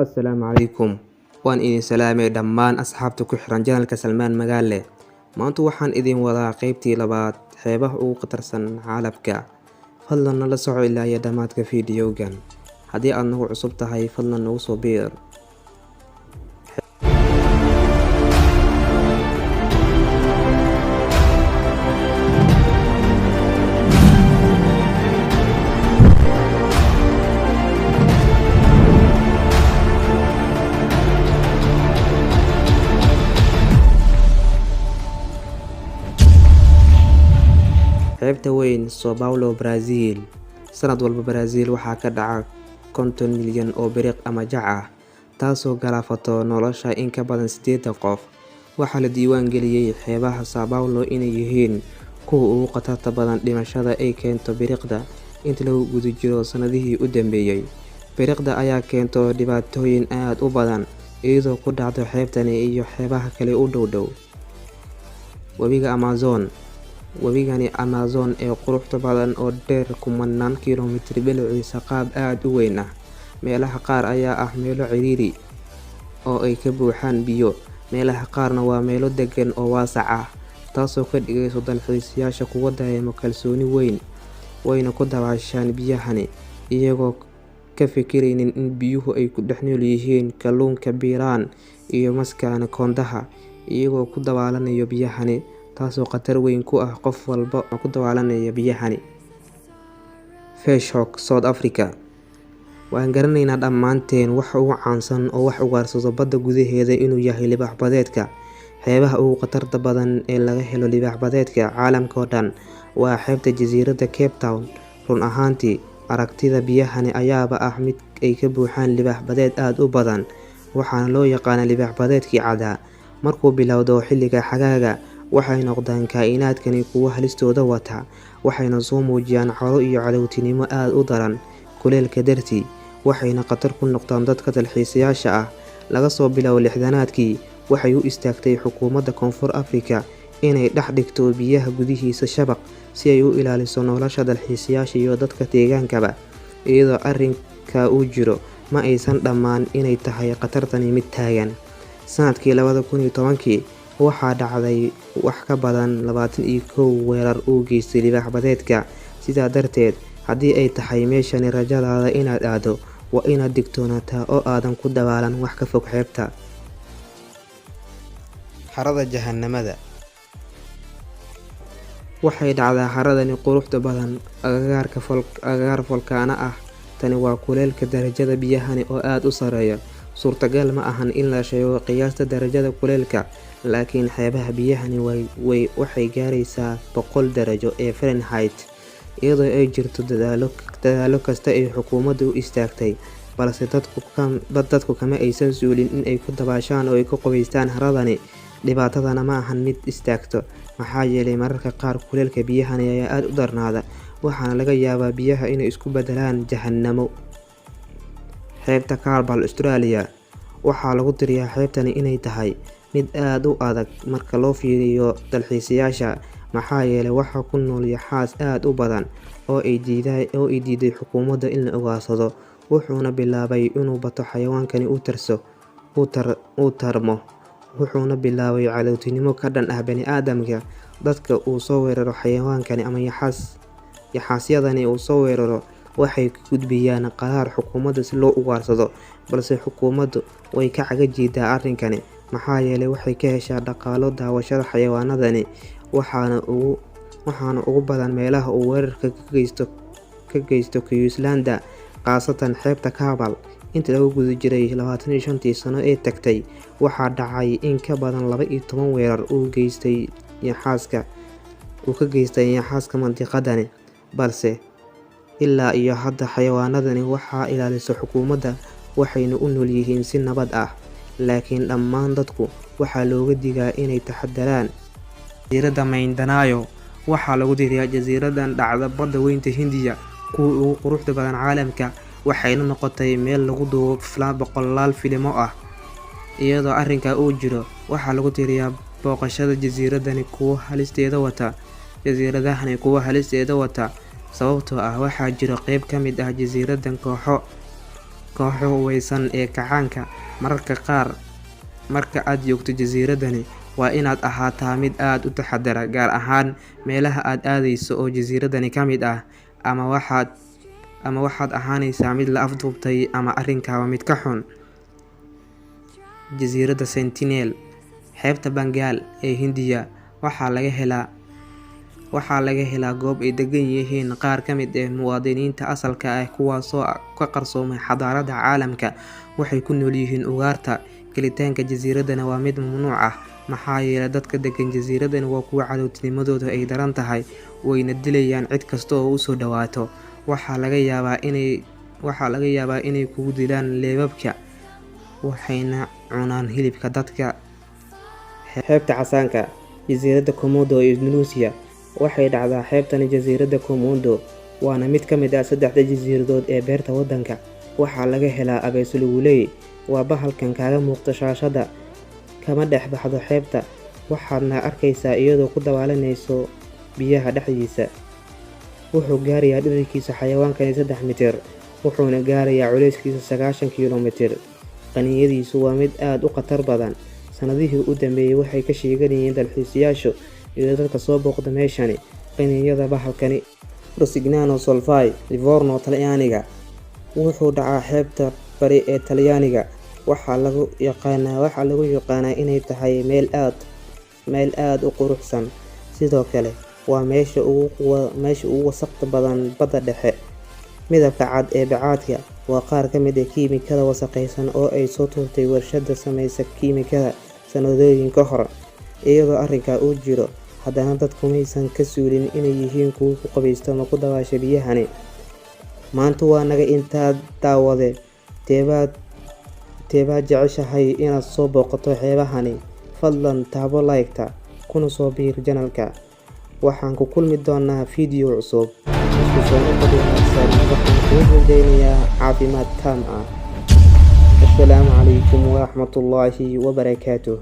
Assalaamu calaykum. Waan idin salaamay dhammaan asxaabta ku xiran janalka Salmaan Magaale. Maanta waxaan idin wadaa qaybtii labaad xeebaha ugu khatarsan caalamka. Fadlan nala soco ilaa iyo dhammaadka fiidiyowgan. Haddii aad nagu cusub tahay, fadlan nagu soo biir. Xeebta weyn São Paulo, Brazil. Sanad walba Brazil waxaa ka dhaca 50 milyan oo biriq ama jac ah, taasoo galaafato nolosha in ka badan 80 qof. Waxaa la diiwaan geliyay xeebaha São Paulo inay yihiin kuwa ugu khatarta badan dhimashada ay keento biriqda inta lagu guda jiro sanadihii u dambeeyay. Biriqda ayaa keento dhibaatooyin aad u badan iyadoo ku dhacdo xeebtani iyo xeebaha kale u dhow. Webiga Amazon. Webigani Amazon ee quruxda badan oo dheer kumanaan kiiloomitir bilowgiisa qaab aad u weyn ah. Meelaha qaar ayaa ah meelo ciriiri oo ay ka buuxaan biyo, meelaha qaarna waa meelo degan oo waasac ah, taasoo ka dhigayso dalxiisayaasha kuwa dareema kalsooni weyn. Wayna ku dabaashaan biyahani iyagoo ka fikiraynin in biyuhu ay ku dhex nool yihiin kalluunka biiraan iyo maska anacondaha iyagoo ku dabaalanayo biyahani, taasoo khatar weyn ku ah qof walba oo ku dabaalanaya biyahani. Fish Hawk, South Africa. Waan garanaynaa dhammaanteen waxa ugu caansan oo wax ugaarsado badda gudaheeda inuu yahay libaax badeedka. Xeebaha ugu khatarta badan ee laga helo libaax badeedka caalamka oo dhan waa xeebta jasiiradda Cape Town. Run ahaantii, aragtida biyahani ayaaba ah mid ay ka buuxaan libaax badeed aad u badan, waxaana loo yaqaanaa libaax badeedkii cadaa. Markuu bilowdo xilliga xagaaga, waxay noqdaan kaa'inaadkani kuwo halistooda wata, waxayna soo muujiyaan caro iyo cadowtinimo aad u daran kuleylka dartii, waxayna khatar ku noqdaan dadka dalxiisayaasha ah. Laga soo biloabo lixdanaadkii, waxay u istaagtay xukuumadda Koonfur Afrika inay dhex dhigto biyaha gudihiisa shabaq si ay u ilaaliso nolosha dalxiisayaasha iyo dadka deegaankaba. Iyadoo arrinka uu jiro, ma aysan dhammaan inay tahay khatartani mid taagan. Sanadkii 2010 waxaa dhacday wax ka badan 21 weerar uu geystay libaax badeedka. Sidaa darteed, haddii ay tahay meeshani rajadaada inaad aado, waa inaad digtoonaataa oo aadan ku dabaalan wax ka fog xeebta. Harada Jahanamada. Waxay dhacdaa haradani quruxda badan agagaar volkaano ah. Tani waa kuleylka darajada biyahani oo aad u sareeya. Suurtagal ma ahan in la sheego qiyaasta darajada kuleylka, laakiin xeebaha biyahani waxay gaaraysaa 100 darajo ee Fahrenheit, iyadoo ay jirto dadaalo kasta ay xukuumaddu u istaagtay, balse dadku kama aysan suulin in ay ku dabaashaan oo ay ku qubaystaan haradani. Dhibaatadana ma ahan mid istaagto, maxaa yeelay mararka qaar kuleylka biyahani ayaa aad u darnaada, waxaana laga yaabaa biyaha inay isku beddelaan jahanamo. Xeebta Cape, Australia. Waxaa lagu tiriyaa xeebtani inay tahay mid aad u adag marka loo fiiriyo dalxiisayaasha, maxaa yeelay waxaa ku nool yaxaas aad u badan oo ay diiday xukuumadda in la ugaarsado, wuxuuna bilaabay inuu bato xayawaankani uu tarmo, wuxuuna bilaabay cadowtinimo ka dhan ah bani'aadamka. Dadka uu soo weeraro xayawaankani ama yaxaasyadani uu soo weeraro waxay ka gudbiyaan qaraar xukuumadda si loo ugaarsado, balse xukuumaddu way ka cagajiidaa arrinkani, maxaa yeelay waxay ka heshaa dhaqaalo daawashada xayawaanadani, waxaana ugu badan meelaha uu weerarka ka geysto Queensland, khaasatan xeebta Cape. Inta lagu guda jiray 25 sano ee tagtay, waxaa dhacay in ka badan 12 weerar uu ka geystay yaxaaska mantiqadani, balse ilaa iyo hadda xayawaanadani waxaa ilaalisa xukuumadda, waxayna u nool yihiin si nabad ah. Laakiin dhammaan dadku waxaa looga digaa inay taxadaraan. Jasiiradda Mindanao. Waxaa lagu tiriyaa jasiiradan dhacda badda weynta Hindiya kuwa ugu quruxda badan caalamka, waxayna noqotay meel lagu duubo boqolaal filimo ah. Iyadoo arrinka uu jiro, waxaa lagu tiriyaa booqashada jasiiradani kuwa halisteeda wata, sababtoo ah waxaa jiro qayb ka mid ah jasiiradan kooxo kooxo hubeysan ee kacaanka. Mararka qaar marka aad joogto jasiiradani waa inaad ahaataa mid aad u taxadara, gaar ahaan meelaha aad aadayso oo jasiiradani ka mid ah, ama waxaad ahaanaysaa mid la afduubtay ama arrinkaaba mid ka xun. Jasiiradda Sentinel, xeebta Bengal ee Hindiya, waxaa laga helaa goob ay degan yihiin qaar ka mid ah muwaadiniinta asalka ah kuwaasoo ka qarsoomay xadaarada caalamka. Waxay ku nool yihiin ugaarta. Gelitaanka jasiiradani waa mid mamnuuc ah maxaa yeelay dadka degan jasiiradani waa kuwo cadowtinimadoodu ay daran tahay, wayna dilayaan cid kasta oo u soo dhawaato. Waxaa laga yaabaa inay kugu dilaan leebabka, waxayna cunaan hilibka dadka. Xeebta Casaanka, jasiiradda Komodo ee Indonesia, waxay dhacdaa xeebtani. Jasiiradda Komodo waana mid ka mid ah 3 jasiiradood ee beerta waddanka. Waxaa laga helaa abeeso luguley, waa bahalkan kaaga muuqda shaashadda, kama dhex baxdo xeebta, waxaadna arkaysaa iyadoo ku dabaalanayso biyaha dhexdiisa. Wuxuu gaarayaa dhererkiisa xayawaankani 3 mitir, wuxuuna gaarayaa culeyskiisa 90 kiiloomitir. Qaniinyadiisu waa mid aad u khatar badan. Sanadihii u dambeeyay waxay ka sheeganayeen dalxiisayaasha iyo dadka soo booqda meeshani qaniinyada bahalkani. Rosignano Solvay, Livorno, Talyaaniga, wuxuu dhacaa xeebta bari ee Talyaaniga. Waxaa lagu yaqaanaa inay tahay meel aad u quruxsan. Sidoo kale waa meesha ugu wasakhda badan badda dhexe. Midabka cad ee bacaadka waa qaar ka mid ah kiimikada wasakhaysan oo ay soo tuurtay warshadda samaysa kiimikada sanadooyin ka hor. Iyadoo arrinkaa uu jiro, haddana dadku maysan ka suulin inay yihiin kuwo ku qabaysta ama ku dabaasha biyahani. Maanta waa naga intaa daawade. Teebaad jeceshahay inaad soo booqato xeebahani? Fadlan taabo like-ta kuna soo biir channel-ka. Waxaan ku kulmi doonaa video cusub. Isku soo noqod wanaagsan. Waxaan kuu rajaynayaa caafimaad taam ah. Assalaamu calaykum waraxmatullaahi wabarakaatuh.